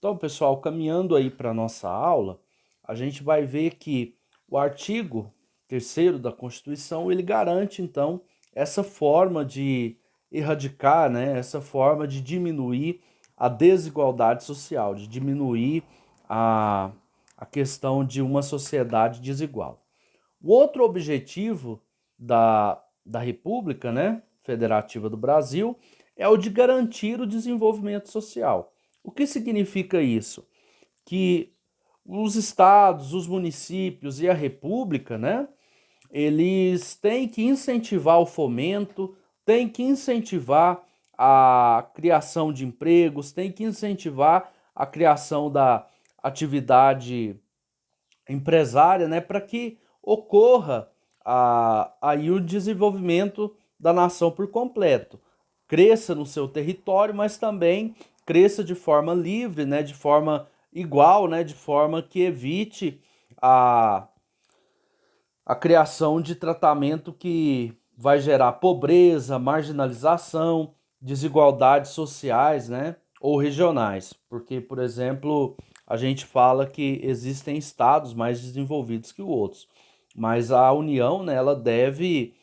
Então, pessoal, caminhando aí para a nossa aula, a gente vai ver que o artigo 3º da Constituição, ele garante, então, essa forma de erradicar, né, essa forma de diminuir a desigualdade social, de diminuir a, a questão de uma sociedade desigual. O outro objetivo da República, né, Federativa do Brasil, é o de garantir o desenvolvimento social. O que significa isso? Que os estados, os municípios e a República, né, eles têm que incentivar o fomento, têm que incentivar a criação de empregos, têm que incentivar a criação da atividade empresária, né, para que ocorra aí o desenvolvimento da nação por completo. Cresça no seu território, mas também cresça de forma livre, né, de forma igual, né, de forma que evite a, a criação de tratamento que vai gerar pobreza, marginalização, desigualdades sociais, né, ou regionais. Porque, por exemplo, a gente fala que existem estados mais desenvolvidos que outros, mas a União, né, ela deve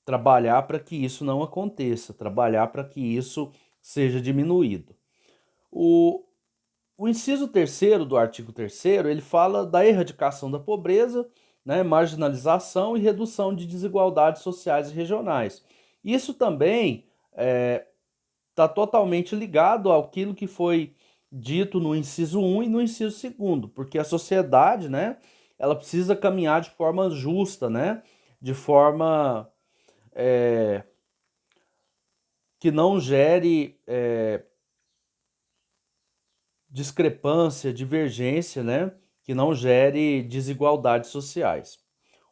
trabalhar para que isso não aconteça, trabalhar para que isso seja diminuído. O, o inciso terceiro do artigo 3º, ele fala da erradicação da pobreza, né, marginalização e redução de desigualdades sociais e regionais. Isso também está totalmente ligado àquilo que foi dito no inciso 1 e no inciso 2º, porque a sociedade, né, ela precisa caminhar de forma justa, né, de forma que não gere discrepância, divergência, né, que não gere desigualdades sociais.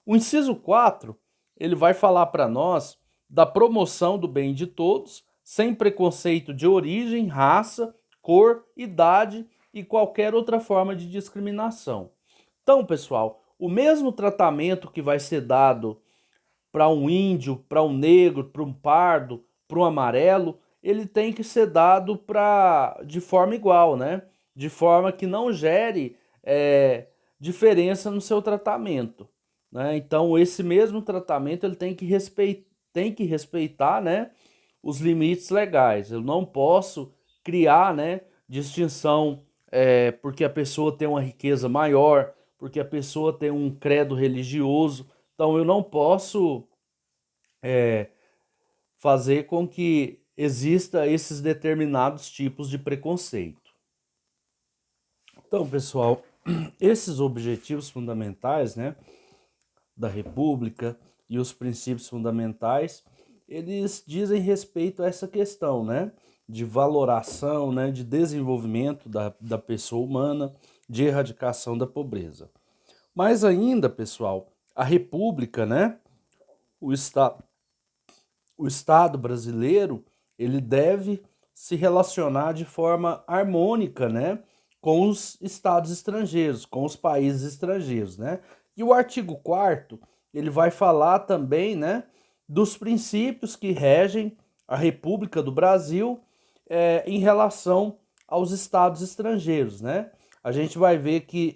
O inciso 4, ele vai falar para nós da promoção do bem de todos, sem preconceito de origem, raça, cor, idade e qualquer outra forma de discriminação. Então, pessoal, o mesmo tratamento que vai ser dado para um índio, para um negro, para um pardo, para um amarelo, ele tem que ser dado de forma igual, né? De forma que não gere diferença no seu tratamento, né? Então, esse mesmo tratamento ele tem que respeitar, né, os limites legais. Eu não posso criar, né, distinção porque a pessoa tem uma riqueza maior, porque a pessoa tem um credo religioso. Então, eu não posso fazer com que exista esses determinados tipos de preconceito. Então, pessoal, esses objetivos fundamentais, né, da República e os princípios fundamentais, eles dizem respeito a essa questão, né, de valoração, né, de desenvolvimento da pessoa humana, de erradicação da pobreza. Mas ainda, pessoal, a República, né, o Estado, o Estado brasileiro, ele deve se relacionar de forma harmônica, né, com os estados estrangeiros, com os países estrangeiros, né? E o artigo 4º, ele vai falar também, né, dos princípios que regem a República do Brasil em relação aos estados estrangeiros, né? A gente vai ver que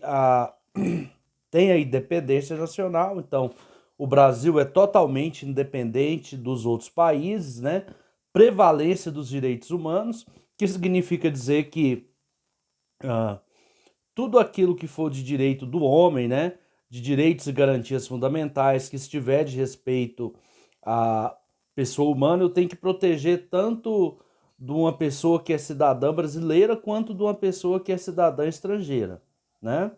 tem a independência nacional, então o Brasil é totalmente independente dos outros países, né? Prevalência dos direitos humanos, que significa dizer que tudo aquilo que for de direito do homem, né? De direitos e garantias fundamentais, que estiver de respeito à pessoa humana, eu tenho que proteger tanto de uma pessoa que é cidadã brasileira quanto de uma pessoa que é cidadã estrangeira, né?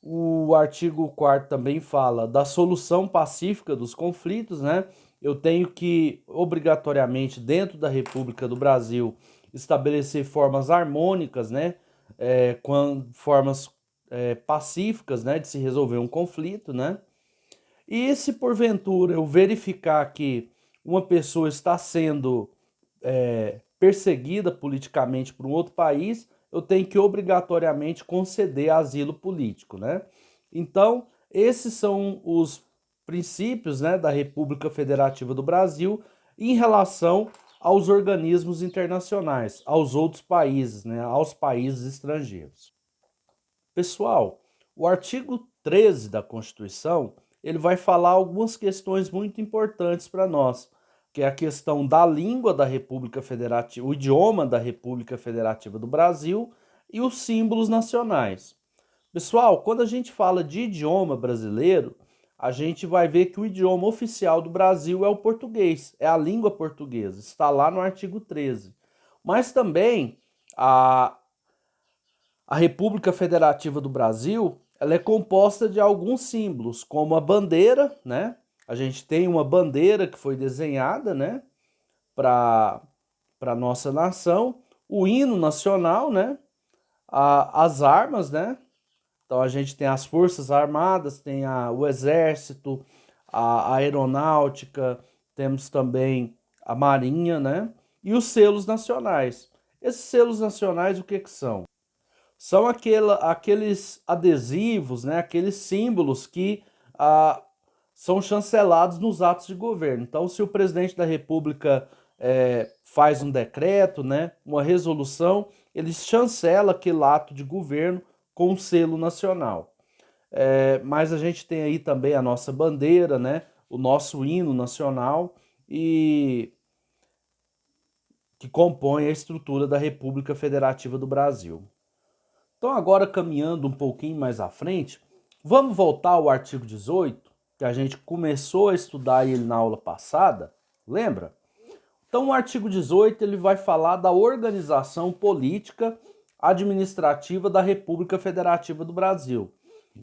O artigo 4º também fala da solução pacífica dos conflitos, né? Eu tenho que, obrigatoriamente, dentro da República do Brasil, estabelecer formas harmônicas, né? Formas pacíficas, né? De se resolver um conflito, né? E se porventura eu verificar que uma pessoa está sendo perseguida politicamente por um outro país, eu tenho que obrigatoriamente conceder asilo político, né? Então, esses são os princípios, né, da República Federativa do Brasil em relação aos organismos internacionais, aos outros países, né, aos países estrangeiros. Pessoal, o artigo 13 da Constituição, ele vai falar algumas questões muito importantes para nós, que é a questão da língua da República Federativa, o idioma da República Federativa do Brasil e os símbolos nacionais. Pessoal, quando a gente fala de idioma brasileiro, a gente vai ver que o idioma oficial do Brasil é o português, é a língua portuguesa, está lá no artigo 13. Mas também a República Federativa do Brasil, ela é composta de alguns símbolos, como a bandeira, né? A gente tem uma bandeira que foi desenhada, né, para a nossa nação, o hino nacional, né? As armas, né? Então a gente tem as Forças Armadas, tem o Exército, a Aeronáutica, temos também a Marinha, né? E os selos nacionais. Esses selos nacionais, o que que são? São aqueles adesivos, né? Aqueles símbolos que são chancelados nos atos de governo. Então, se o presidente da República faz um decreto, né? Uma resolução, ele chancela aquele ato de governo com um selo nacional. Mas a gente tem aí também a nossa bandeira, né? O nosso hino nacional e que compõe a estrutura da República Federativa do Brasil. Então agora caminhando um pouquinho mais à frente, vamos voltar ao artigo 18, que a gente começou a estudar ele na aula passada, lembra? Então o artigo 18 ele vai falar da organização política administrativa da República Federativa do Brasil.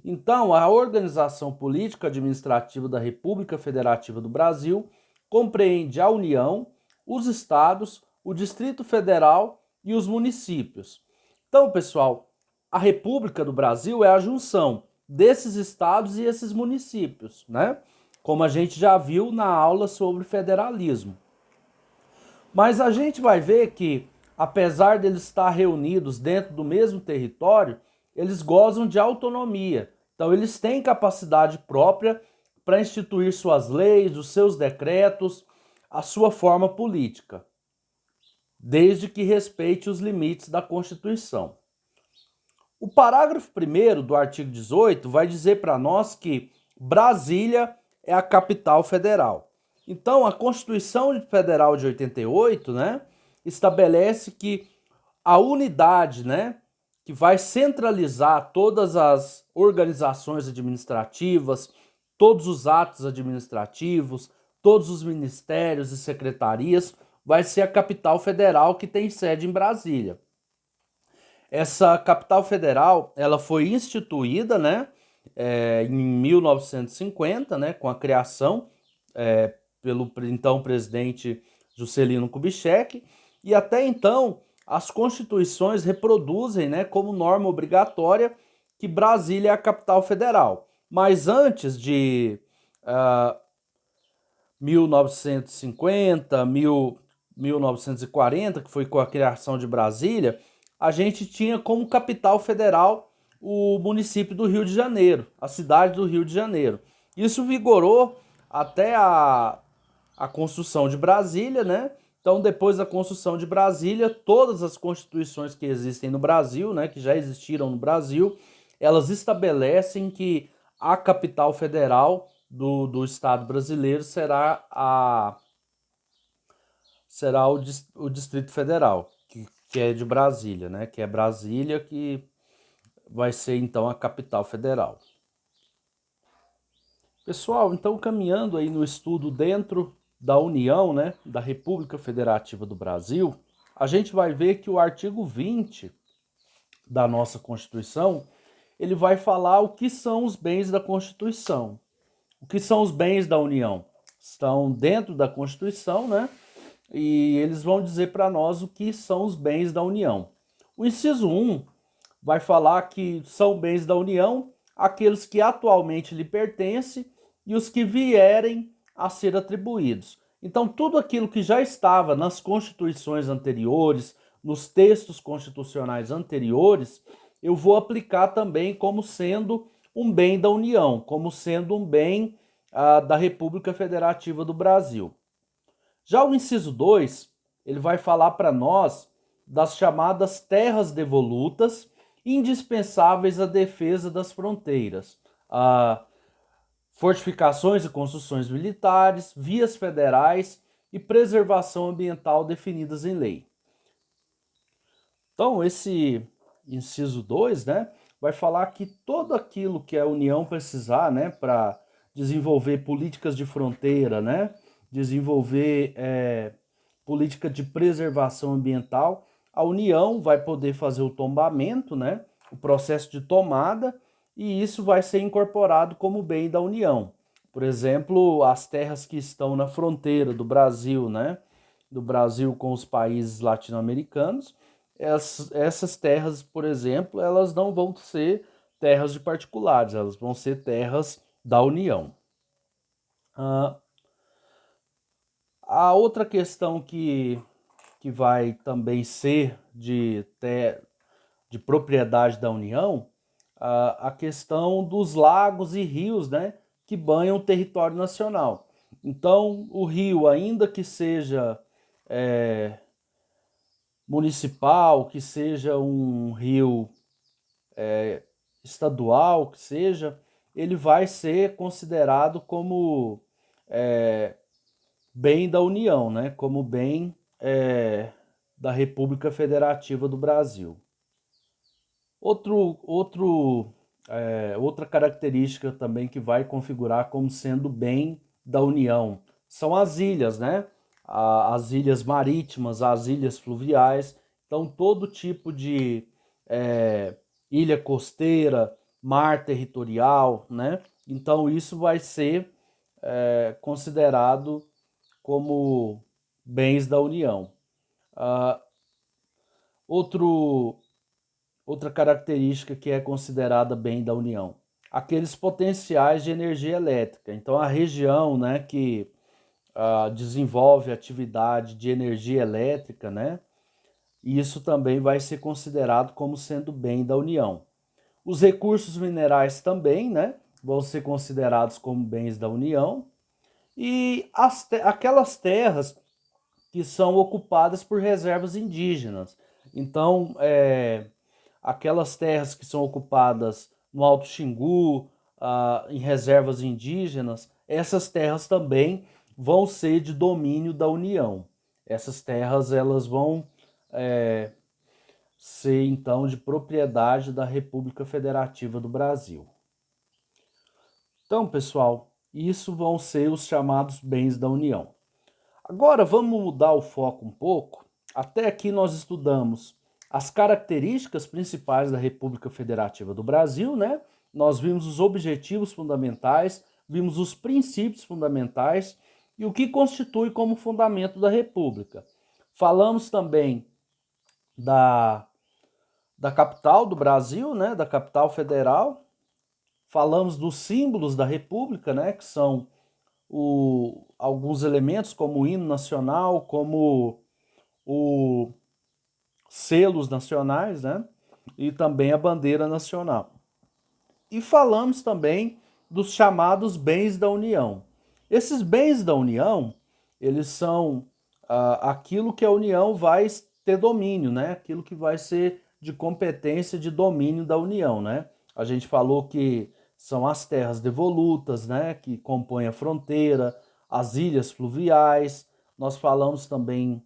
Então, a organização política administrativa da República Federativa do Brasil compreende a União, os estados, o Distrito Federal e os municípios. Então, pessoal, a República do Brasil é a junção desses estados e esses municípios, né? Como a gente já viu na aula sobre federalismo. Mas a gente vai ver que, apesar deles estar reunidos dentro do mesmo território, eles gozam de autonomia. Então, eles têm capacidade própria para instituir suas leis, os seus decretos, a sua forma política, desde que respeite os limites da Constituição. O parágrafo 1º do artigo 18 vai dizer para nós que Brasília é a capital federal. Então, a Constituição Federal de 88, né, estabelece que a unidade, né, que vai centralizar todas as organizações administrativas, todos os atos administrativos, todos os ministérios e secretarias, vai ser a capital federal que tem sede em Brasília. Essa capital federal, ela foi instituída, né, em 1950, né, com a criação pelo então presidente Juscelino Kubitschek, e até então as constituições reproduzem, né, como norma obrigatória que Brasília é a capital federal. Mas antes de 1950, 1940, que foi com a criação de Brasília, a gente tinha como capital federal o município do Rio de Janeiro, a cidade do Rio de Janeiro. Isso vigorou até a construção de Brasília, né? Então, depois da construção de Brasília, todas as constituições que existem no Brasil, né, que já existiram no Brasil, elas estabelecem que a capital federal do Estado brasileiro será o Distrito Federal, que é de Brasília, né? Que é Brasília que vai ser então a capital federal. Pessoal, então caminhando aí no estudo dentro da União, né, da República Federativa do Brasil, a gente vai ver que o artigo 20 da nossa Constituição, ele vai falar o que são os bens da Constituição. O que são os bens da União? Estão dentro da Constituição, né? E eles vão dizer para nós o que são os bens da União. O inciso 1 vai falar que são bens da União aqueles que atualmente lhe pertencem e os que vierem a ser atribuídos. Então, tudo aquilo que já estava nas constituições anteriores, nos textos constitucionais anteriores, eu vou aplicar também como sendo um bem da União, como sendo um bem da República Federativa do Brasil. Já o inciso 2 ele vai falar para nós das chamadas terras devolutas, indispensáveis à defesa das fronteiras, a fortificações e construções militares, vias federais e preservação ambiental definidas em lei. Então, esse inciso 2, né, vai falar que tudo aquilo que a União precisar, né, para desenvolver políticas de fronteira, né, desenvolver política de preservação ambiental, a União vai poder fazer o tombamento, né, o processo de tomada, e isso vai ser incorporado como bem da União. Por exemplo, as terras que estão na fronteira do Brasil, né, do Brasil com os países latino-americanos, essas terras, por exemplo, elas não vão ser terras de particulares, elas vão ser terras da União. A outra questão que vai também ser de propriedade da União, a questão dos lagos e rios, né, que banham o território nacional. Então, o rio, ainda que seja municipal, que seja um rio estadual, que seja, ele vai ser considerado como bem da União, né? Como bem da República Federativa do Brasil. Outra característica também que vai configurar como sendo bem da União são as ilhas, né? As ilhas marítimas, as ilhas fluviais. Então, todo tipo de ilha costeira, mar territorial, né? Então, isso vai ser considerado como bens da União. Outra característica que é considerada bem da União, aqueles potenciais de energia elétrica. Então, a região, né, que desenvolve atividade de energia elétrica, né, isso também vai ser considerado como sendo bem da União. Os recursos minerais também, né, vão ser considerados como bens da União. E aquelas terras que são ocupadas por reservas indígenas. Então, aquelas terras que são ocupadas no Alto Xingu, em reservas indígenas, essas terras também vão ser de domínio da União. Essas terras elas vão ser então de propriedade da República Federativa do Brasil. Então, pessoal, isso vão ser os chamados bens da União. Agora vamos mudar o foco um pouco. Até aqui nós estudamos as características principais da República Federativa do Brasil, né? Nós vimos os objetivos fundamentais, vimos os princípios fundamentais e o que constitui como fundamento da República. Falamos também da capital do Brasil, né? Da capital federal. Falamos dos símbolos da República, né? Que são alguns elementos como o hino nacional, como os selos nacionais, né? E também a bandeira nacional. E falamos também dos chamados bens da União. Esses bens da União, eles são aquilo que a União vai ter domínio, né? Aquilo que vai ser de competência de domínio da União, né? A gente falou que são as terras devolutas, né? Que compõem a fronteira, as ilhas fluviais. Nós falamos também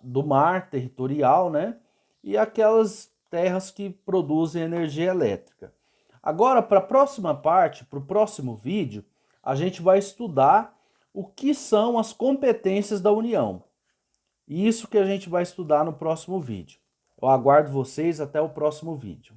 do mar territorial, né? E aquelas terras que produzem energia elétrica. Agora, para a próxima parte, para o próximo vídeo, a gente vai estudar o que são as competências da União. Isso que a gente vai estudar no próximo vídeo. Eu aguardo vocês até o próximo vídeo.